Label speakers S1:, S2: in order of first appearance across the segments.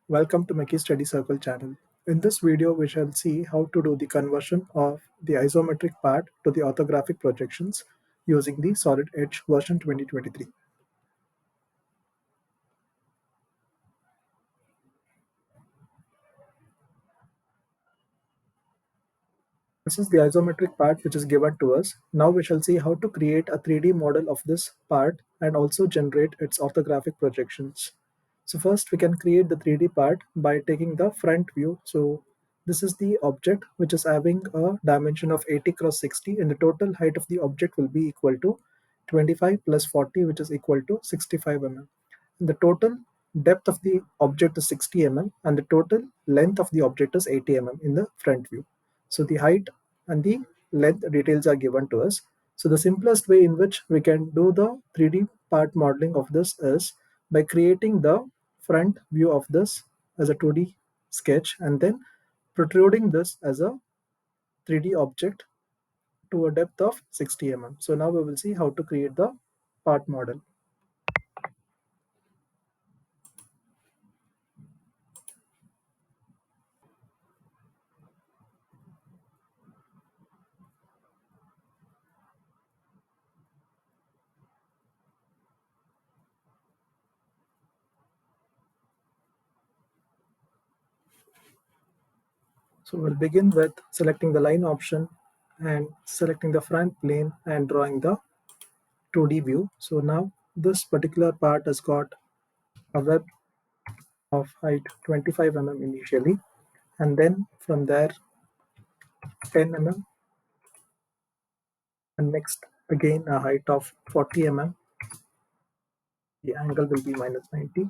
S1: Welcome to Mickey Study Circle channel. In this video, we shall see how to do the conversion of the isometric part to the orthographic projections using the Solid Edge version 2023. This is the isometric part which is given to us. Now we shall see how to create a 3D model of this part and also generate its orthographic projections. So first we can create the 3D part by taking the front view. So this is the object which is having a dimension of 80 cross 60 and the total height of the object will be equal to 25 plus 40 which is equal to 65 mm. And the total depth of the object is 60 mm and the total length of the object is 80 mm in the front view. So the height and the length details are given to us. So the simplest way in which we can do the 3D part modeling of this is by creating the front view of this as a 2D sketch and then protruding this as a 3D object to a depth of 60 mm. So now we will see how to create the part model. So we'll begin with selecting the line option and selecting the front plane and drawing the 2D view. So now this particular part has got a web of height 25 mm initially, and then from there 10 mm, and next again a height of 40 mm. The angle will be minus 90.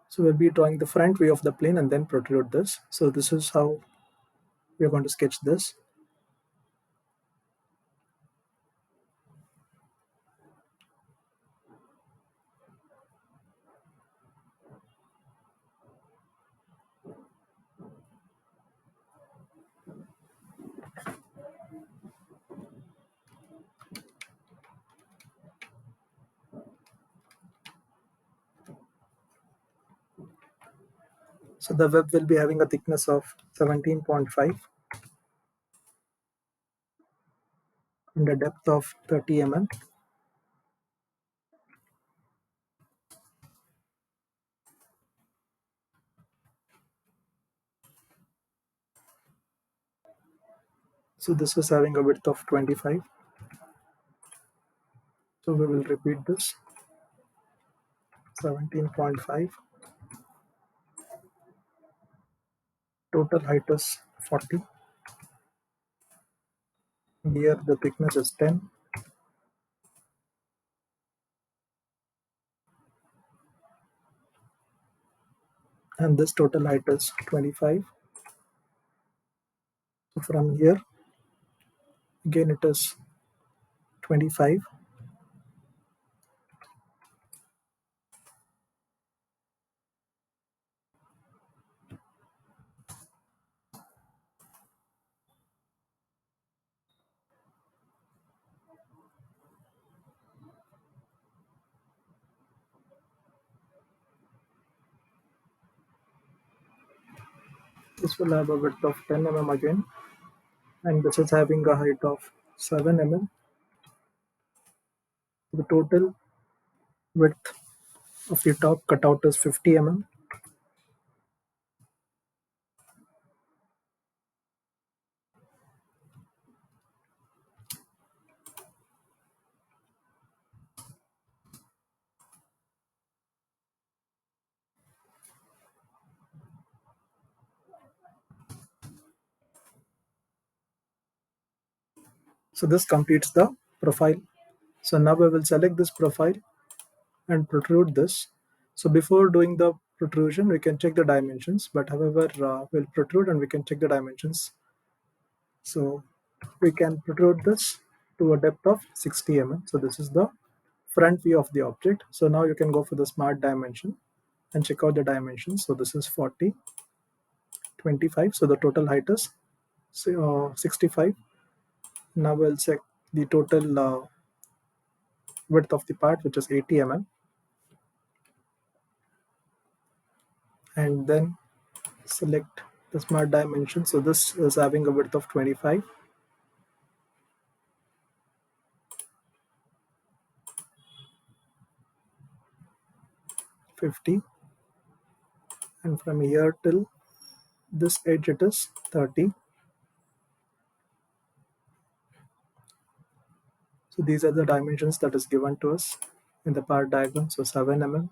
S1: So we'll be drawing the front view of the plane and then protrude this. So this is how we are going to sketch this. So the web will be having a thickness of 17.5 and a depth of 30 mm. So this is having a width of 25. So we will repeat this 17.5. Total height is 40. Here the thickness is 10. And this total height is 25. So from here again it is 25. This will have a width of 10 mm again, and this is having a height of 7 mm. The total width of the top cutout is 50 mm. So this completes the profile. So now we will select this profile and protrude this. So before doing the protrusion, we can check the dimensions, but however, we'll protrude and we can check the dimensions. So we can protrude this to a depth of 60 mm. So this is the front view of the object. So now you can go for the smart dimension and check out the dimensions. So this is 40, 25. So the total height is 65. Now we'll check the total width of the part, which is 80 mm, and then select the smart dimension. So this is having a width of 25, 50, and from here till this edge it is 30. So these are the dimensions that is given to us in the part diagram. So 7 mm.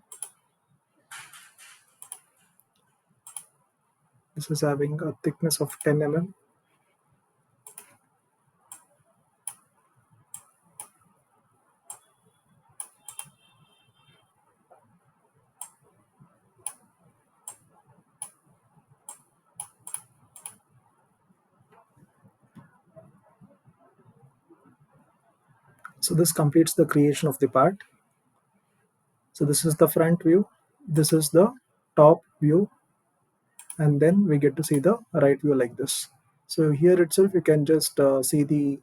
S1: This is having a thickness of 10 mm. So this completes the creation of the part. So this is the front view. This is the top view, and then we get to see the right view like this. So here itself you can just see the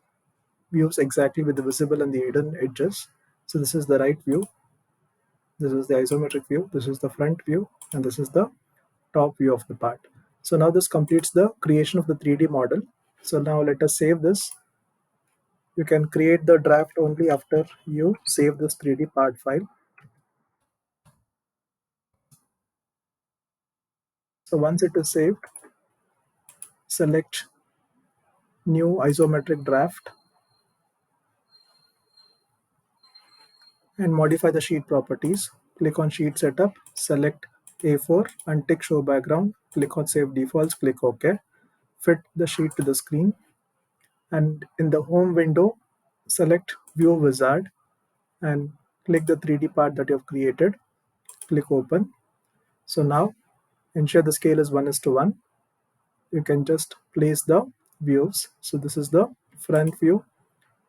S1: views exactly with the visible and the hidden edges. So this is the right view, this is the isometric view, this is the front view, and this is the top view of the part. So now this completes the creation of the 3D model. So now let us save this. You can create the draft only after you save this 3D part file. So once it is saved, select new isometric draft and modify the sheet properties. Click on sheet setup, select A4, untick show background, click on save defaults, click OK. Fit the sheet to the screen, and in the home window, select view wizard and click the 3D part that you have created. Click open. So now ensure the scale is 1:1. You can just place the views. So this is the front view,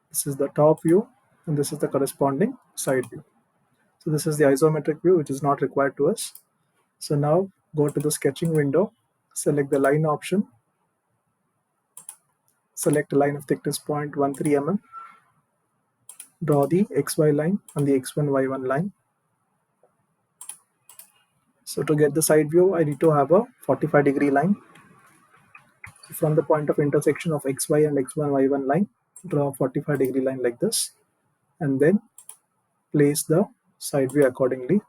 S1: this is the top view, and this is the corresponding side view. So this is the isometric view, which is not required to us. So now go to the sketching window, select the line option, select a line of thickness 0.13 mm, draw the XY line and the X1 Y1 line. So to get the side view, I need to have a 45-degree line. From the point of intersection of XY and X1 Y1 line, draw a 45-degree line like this, and then place the side view accordingly.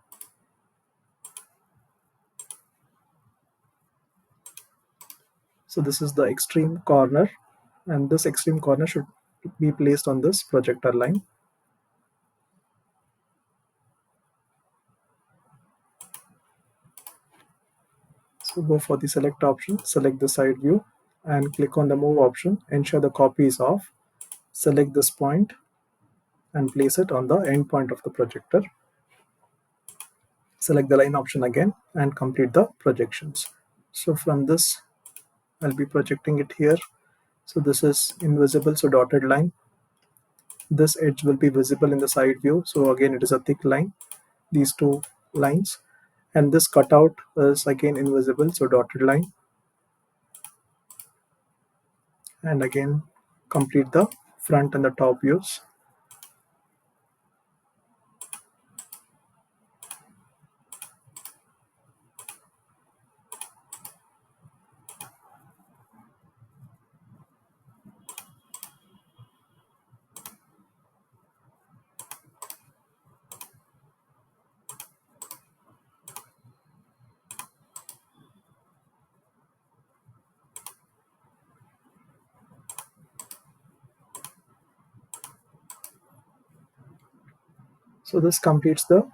S1: So this is the extreme corner, and this extreme corner should be placed on this projector line. So go for the select option, select the side view, and click on the move option. Ensure the copy is off. Select this point and place it on the end point of the projector. Select the line option again and complete the projections. So from this, I'll be projecting it here. So this is invisible, so dotted line. This edge will be visible in the side view. So again, it is a thick line, these two lines. And this cutout is again invisible, so dotted line. And again, complete the front and the top views. So this completes the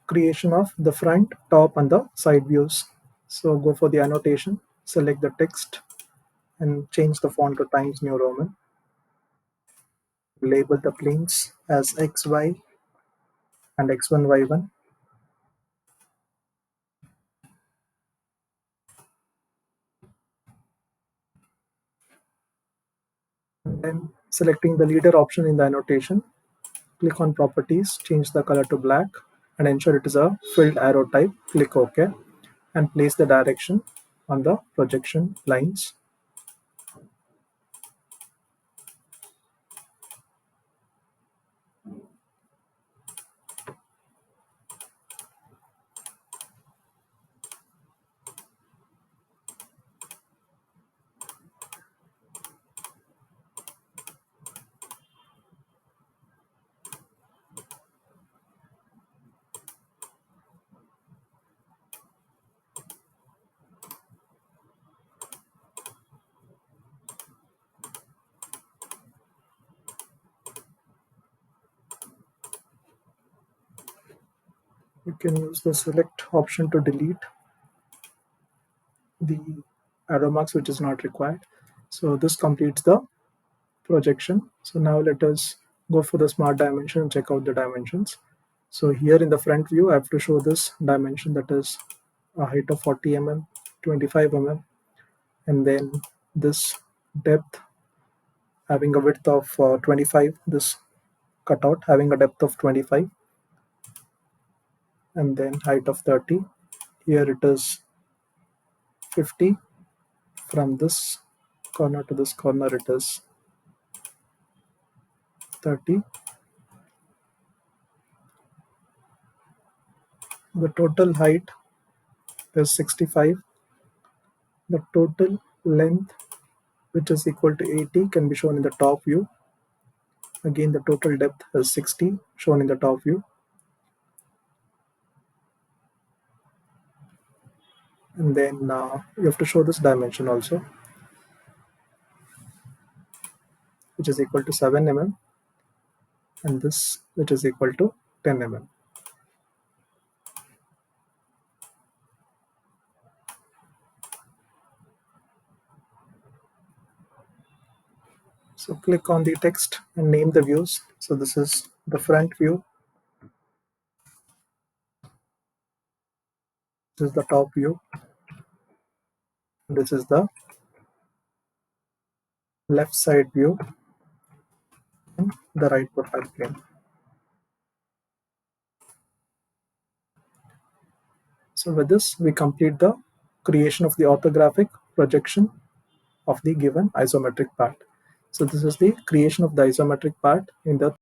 S1: creation of the front, top, and the side views. So go for the annotation, select the text, and change the font to Times New Roman. Label the planes as XY and X1, Y1. And then selecting the leader option in the annotation, click on properties, change the color to black, and ensure it is a filled arrow type. Click OK and place the direction. on the projection lines. You can use the select option to delete the arrow marks which is not required. So this completes the projection. So now let us go for the smart dimension and check out the dimensions. So here in the front view, I have to show this dimension, that is a height of 40 mm, 25 mm, and then this depth having a width of 25, this cutout having a depth of 25, and then height of 30. Here it is 50. From this corner to this corner it is 30. The total height is 65. The total length, which is equal to 80, can be shown in the top view. Again, the total depth is 60, shown in the top view. And then you have to show this dimension also, which is equal to 7 mm, and this, which is equal to 10 mm. So click on the text and name the views. So this is the front view, this is the top view, this is the left side view, and the right profile plane. So with this, we complete the creation of the orthographic projection of the given isometric part. So this is the creation of the isometric part in the